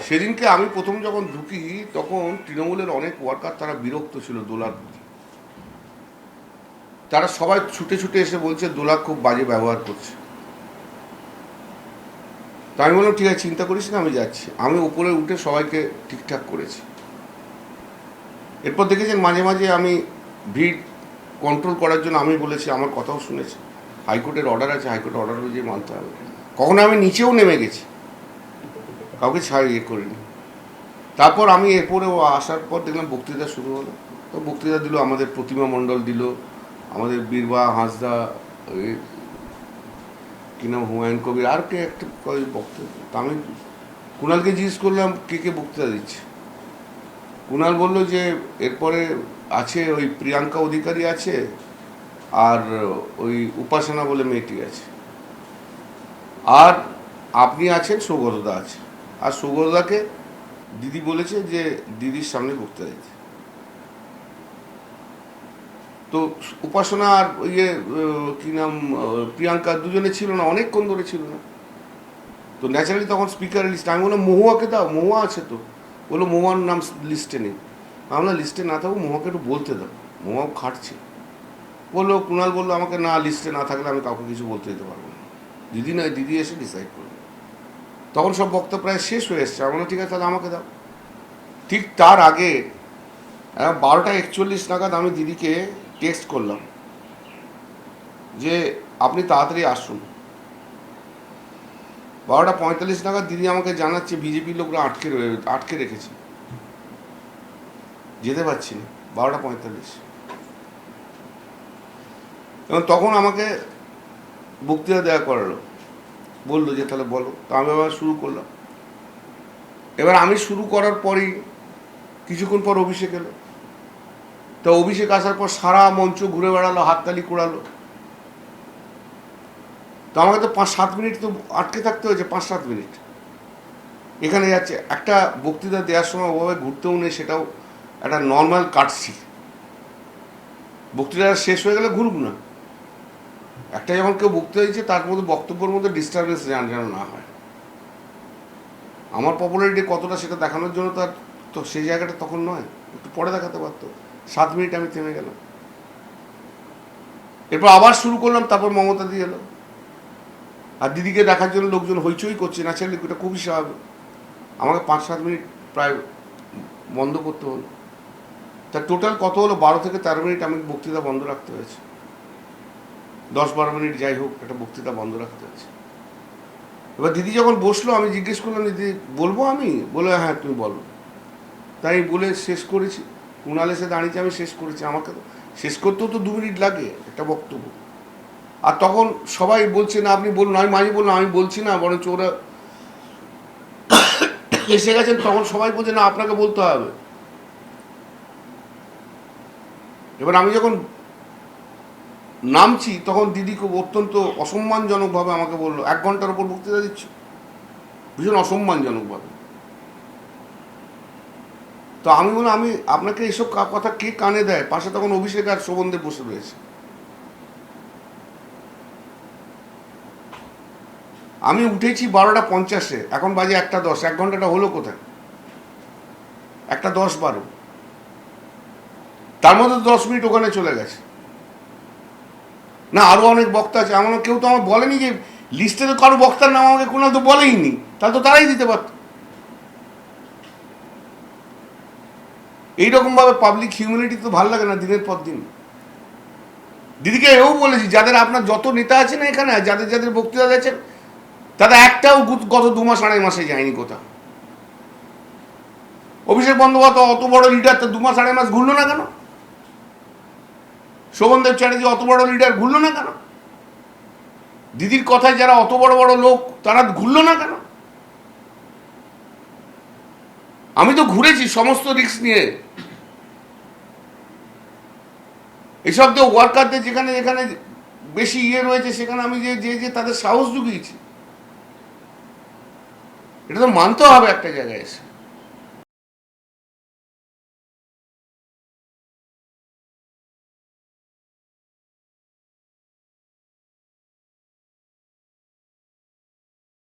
সেদিনকে আমি প্রথম যখন ঢুকি তখন তৃণমূলের অনেক ওয়ার্কার তারা বিরক্ত ছিল দোলার প্রতি। তারা সবাই ছুটে ছুটে এসে বলছে দোলা খুব বাজে ব্যবহার করছে। তা আমি বললাম ঠিক আছে, চিন্তা করিস না, আমি যাচ্ছি। আমি উপরে উঠে সবাইকে ঠিকঠাক করেছি। এরপর দেখেছেন মাঝে মাঝে আমি ভিড় কন্ট্রোল করার জন্য আমি বলেছি, আমার কথাও শুনেছি, হাইকোর্টের অর্ডার আছে, হাইকোর্টের অর্ডার অনুযায়ী মানতে হবে। কখনো আমি নিচেও নেমে গেছি, কাউকে ইয়ে করিনি। তারপর আমি এরপরে আসার পর দেখলাম বক্তৃতা শুরু হলো। তো বক্তৃতা দিল আমাদের প্রতিমা মণ্ডল, দিল আমাদের বীরবা হাঁসদা, কি নাম হুমায়ুন কবির, আর কে একটা বক্তৃতা। তা আমি কুণালকে জিজ্ঞেস করলাম কে কে বক্তৃতা দিচ্ছে। কুণাল বললো যে এরপরে আছে ওই প্রিয়াঙ্কা অধিকারী আছে, আর ওই উপাসনা বলে মেয়েটি আছে, আর আপনি আছেন, সৌগতদা আছে। আর সৌগতদাকে দিদি বলেছে যে দিদির সামনে বক্তৃতা দিতে। তো উপাসনা আর ইয়ে কি নাম প্রিয়াঙ্কা দুজনে ছিল না, অনেকক্ষণ ধরে ছিল না। তো ন্যাচারালি তখন স্পিকারের লিস্ট, আমি বললাম মহুয়াকে দাও, মহুয়া আছে তো। বললো মহুয়ার নাম লিস্টে নেই। আমরা লিস্টে না থাকবো, মহুয়াকে একটু বলতে দাও, মহুয়াও খাটছে। বললো কুণাল বললো আমাকে, না লিস্টে না থাকলে আমি কাউকে কিছু বলতে দিতে পারবো না, দিদি নয়, দিদি এসে ডিসাইড করবে। তখন সব বক্তব্য প্রায় শেষ হয়ে এসছে। আমরা ঠিক আছে তাহলে আমাকে দাও। ঠিক তার আগে 12:41 নাগাদ আমি দিদিকে টেক্সট করলাম যে আপনি তাড়াতাড়ি আসুন। 12:45 নাগাদ দিদি আমাকে জানাচ্ছে বিজেপির লোকরা আটকে রেখেছে, যেতে পারছি না। 12:45 এবং তখন আমাকে বক্তৃতা দেওয়া করালো, বললো যে তাহলে বলো। তো আমি আবার শুরু করলাম। এবার আমি শুরু করার পরই কিছুক্ষণ পর অভিষেক এলো। তো অভিষেক আসার পর সারা মঞ্চ ঘুরে বেড়ালো, হাততালি কুড়ালো। তো আমাকে তো 5-7 মিনিট তো আটকে থাকতে হয়েছে, 5-7 মিনিট। এখানে যাচ্ছে একটা বক্তৃতা দেওয়ার সময় ওভাবে ঘুরতেও নেই, সেটাও একটা নর্মাল কাটছি। বক্তৃতা শেষ হয়ে গেলে ঘুরুক না। একটা যখন কেউ বক্তৃতা দিচ্ছে তার মধ্যে বক্তব্যের মধ্যে ডিস্টারবেন্স যেন না হয়। আমার পপুলারিটি কতটা সেটা দেখানোর জন্য তার তো সেই জায়গাটা তখন নয়, একটু পরে দেখাতে পারতো। 7 মিনিট আমি থেমে গেলাম। এরপর আবার শুরু করলাম। তারপর মমতা দিয়ে এলো, আর দিদিকে দেখার জন্য লোকজন হইচই করছে, ন্যাচারালি এটা খুবই স্বাভাবিক। আমাকে 5-7 মিনিট প্রায় বন্ধ করতে হলো। তা টোটাল কত হলো, 12 থেকে 13 মিনিট আমি বক্তৃতা বন্ধ রাখতে হয়েছে। 10-12 মিনিট যাই হোক, একটা বক্তৃতা বন্ধ রাখতে হয়েছে। এবার দিদি যখন বসলো আমি জিজ্ঞেস করলাম, দিদি বলবো? আমি বলে হ্যাঁ তুমি বলো। তাই বলে শেষ করেছি। কুণাল এসে দাঁড়িয়েছে, আমি শেষ করেছি। আমাকে তো শেষ করতেও তো 2 মিনিট লাগে একটা বক্তব্য। আর তখন সবাই বলছে না আপনি বলুন। আমি মাঝে বললাম আমি বলছি না, বরঞ্চ ওরা এসে গেছেন। তখন সবাই বলছে না আপনাকে বলতে হবে। এবার আমি যখন নামছি তখন দিদি খুব অত্যন্ত অসম্মানজনকভাবে আমাকে বললো 1 ঘন্টার ওপর বক্তৃতা দিচ্ছ, ভীষণ অসম্মানজনকভাবে। তো আমি বললাম আমি আপনাকে এসব কথা কে কানে দেয়? পাশে তখন অভিষেক আর শোভনদেব বসে রয়েছে। আমি উঠেছি 12:50, এখন বাজে 1:10। 1 ঘন্টাটা হলো কোথায়? 1:10-12, তার মধ্যে 10 মিনিট ওখানে চলে গেছে। না আরো অনেক বক্তা আছে, আমার কেউ তো আমার বলেনি যে লিস্টে তো কারো বক্তার নাম আমাকে কোনো তো বলেইনি, তাহলে তো তারাই দিতে পারত। এইরকম ভাবে পাবলিক হিউম্যানিটি তো ভালো লাগে না দিনের পর দিন। দিদিকে এও বলেছি, যাদের আপনার যত নেতা আছে না এখানে, যাদের যাদের বক্তৃতা দিয়েছেন, তাদের একটাও গত 2 মাস 2.5 মাসে যায়নি কোথাও। অভিষেক বন্দ্যোপাধ্যায় অত বড় লিডার, তো 2 মাস 2.5 মাস ঘুরলো না কেন? শোভনদেব চ্যাটার্জি অত বড় লিডার, ঘুরলো না কেন? দিদির কথায় যারা অত বড় বড় লোক, তারা ঘুরলো না কেন? আমি তো ঘুরেছি সমস্ত রিস্ক নিয়ে। এসব তো ওয়ার্কারদের যেখানে যেখানে বেশি ইয়ে রয়েছে সেখানে আমি যে তাদের সাহস জুগিয়েছি। এটা তো মানতে হবে একটা জায়গায় এসে।